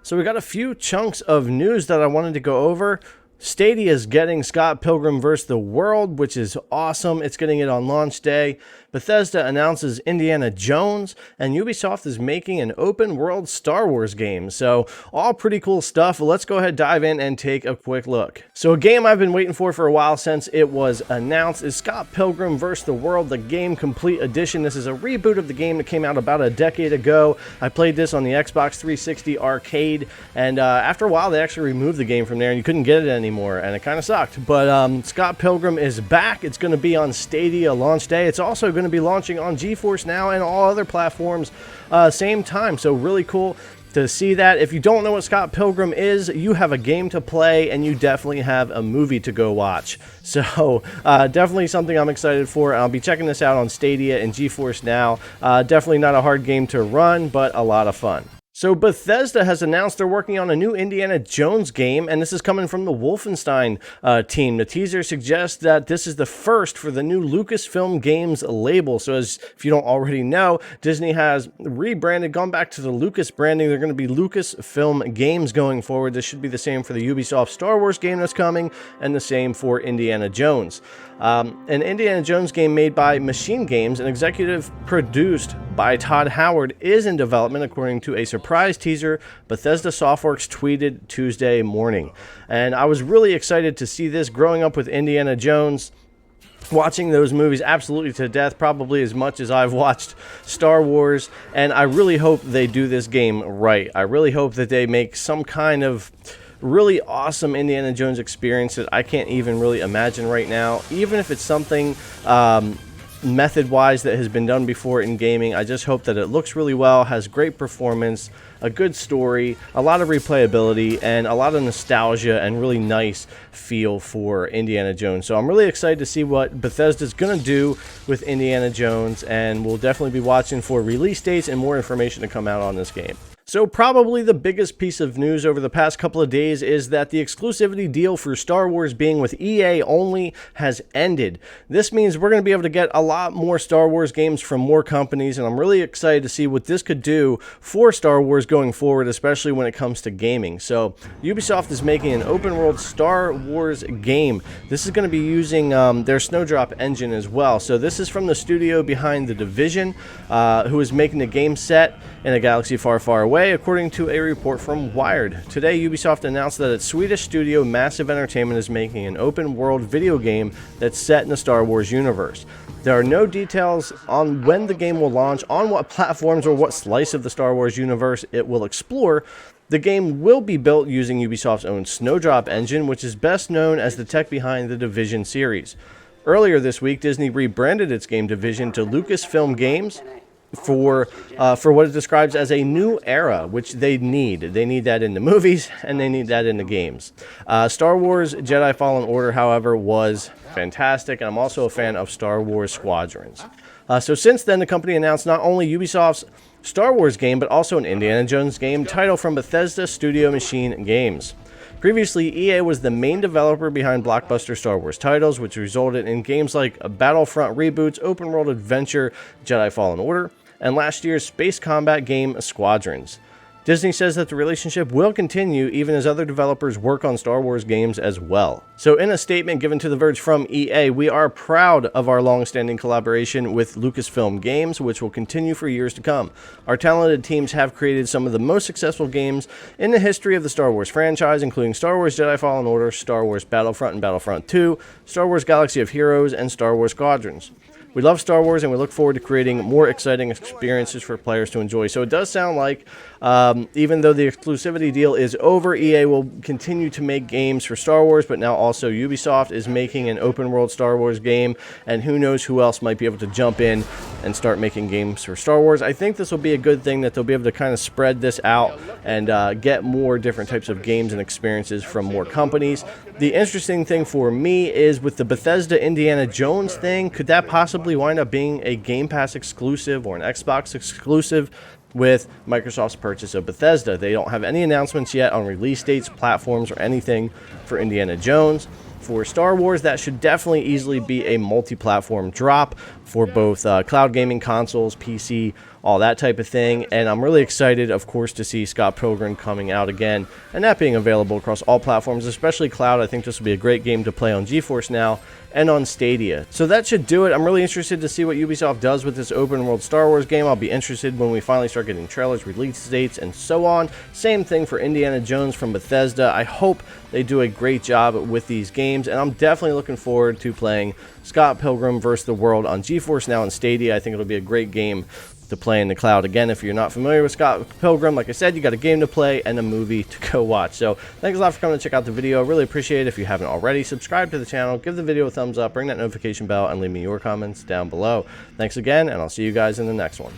So we got a few chunks of news that I wanted to go over. Stadia is getting Scott Pilgrim vs. the World, which is awesome. It's getting it on launch day. Bethesda announces Indiana Jones, and Ubisoft is making an open-world Star Wars game. So all pretty cool stuff. Let's go ahead, dive in, and take a quick look. So a game I've been waiting for a while since it was announced is Scott Pilgrim vs. the World, the Game Complete Edition. This is a reboot of the game that came out about a decade ago. I played this on the Xbox 360 arcade, and after a while they actually removed the game from there, and you couldn't get it anymore, and it kind of sucked. But Scott Pilgrim is back. It's going to be on Stadia launch day. It's also going to be launching on GeForce Now and all other platforms same time, so really cool to see that. If you don't know what Scott Pilgrim is, you have a game to play and you definitely have a movie to go watch. So definitely something I'm excited for. I'll be checking this out on Stadia and GeForce Now. Definitely not a hard game to run, but a lot of fun. So Bethesda has announced they're working on a new Indiana Jones game, and this is coming from the Wolfenstein team. The teaser suggests that this is the first for the new Lucasfilm Games label. So as if you don't already know, Disney has rebranded, gone back to the Lucas branding. They're going to be Lucasfilm Games going forward. This should be the same for the Ubisoft Star Wars game that's coming, and the same for Indiana Jones. An Indiana Jones game made by Machine Games and executive produced by Todd Howard is in development, according to a surprise teaser Bethesda Softworks tweeted Tuesday morning. And I was really excited to see this. Growing up with Indiana Jones, watching those movies absolutely to death, probably as much as I've watched Star Wars, and I really hope they do this game right. I really hope that they make some kind of really awesome Indiana Jones experience that I can't even really imagine right now. Even if it's something method-wise that has been done before in gaming, I just hope that it looks really well, has great performance, a good story, a lot of replayability, and a lot of nostalgia and really nice feel for Indiana Jones. So I'm really excited to see what Bethesda's going to do with Indiana Jones, and we'll definitely be watching for release dates and more information to come out on this game. So probably the biggest piece of news over the past couple of days is that the exclusivity deal for Star Wars being with EA only has ended. This means we're going to be able to get a lot more Star Wars games from more companies, and I'm really excited to see what this could do for Star Wars going forward, especially when it comes to gaming. So Ubisoft is making an open world Star Wars game. This is going to be using their Snowdrop engine as well. So this is from the studio behind The Division, who is making the game set in a galaxy far, far away, according to a report from Wired. Today, Ubisoft announced that its Swedish studio Massive Entertainment is making an open-world video game that's set in the Star Wars universe. There are no details on when the game will launch, on what platforms, or what slice of the Star Wars universe it will explore. The game will be built using Ubisoft's own Snowdrop engine, which is best known as the tech behind the Division series. Earlier this week, Disney rebranded its game division to Lucasfilm Games for what it describes as a new era, which they need. They need that in the movies, and they need that in the games. Star Wars Jedi Fallen Order, however, was fantastic, and I'm also a fan of Star Wars Squadrons. So since then, the company announced not only Ubisoft's Star Wars game, but also an Indiana Jones game title from Bethesda Studio Machine Games. Previously, EA was the main developer behind blockbuster Star Wars titles, which resulted in games like Battlefront reboots, open world adventure Jedi Fallen Order, and last year's space combat game Squadrons. Disney says that the relationship will continue even as other developers work on Star Wars games as well. So in a statement given to The Verge from EA, we are proud of our long-standing collaboration with Lucasfilm Games, which will continue for years to come. Our talented teams have created some of the most successful games in the history of the Star Wars franchise, including Star Wars Jedi Fallen Order, Star Wars Battlefront and Battlefront 2, Star Wars Galaxy of Heroes, and Star Wars Squadrons. We love Star Wars, and we look forward to creating more exciting experiences for players to enjoy. So it does sound like, even though the exclusivity deal is over, EA will continue to make games for Star Wars, but now also Ubisoft is making an open-world Star Wars game, and who knows who else might be able to jump in and start making games for Star Wars. I think this will be a good thing, that they'll be able to kind of spread this out and get more different types of games and experiences from more companies. The interesting thing for me is with the Bethesda Indiana Jones thing, could that possibly wind up being a Game Pass exclusive or an Xbox exclusive with Microsoft's purchase of Bethesda? They don't have any announcements yet on release dates, platforms, or anything for Indiana Jones. For Star Wars, that should definitely easily be a multi-platform drop for both cloud gaming consoles, PC, all that type of thing. And I'm really excited, of course, to see Scott Pilgrim coming out again, and that being available across all platforms, especially cloud. I think this will be a great game to play on GeForce Now and on Stadia. So that should do it. I'm really interested to see what Ubisoft does with this open world Star Wars game. I'll be interested when we finally start getting trailers, release dates, and so on. Same thing for Indiana Jones from Bethesda. I hope they do a great job with these games, and I'm definitely looking forward to playing Scott Pilgrim vs. the World on GeForce Now and Stadia. I think it'll be a great game to play in the cloud. Again, if you're not familiar with Scott Pilgrim, like I said, you got a game to play and a movie to go watch. So thanks a lot for coming to check out the video. Really appreciate it. If you haven't already, subscribe to the channel, give the video a thumbs up, ring that notification bell, and leave me your comments down below. Thanks again, and I'll see you guys in the next one.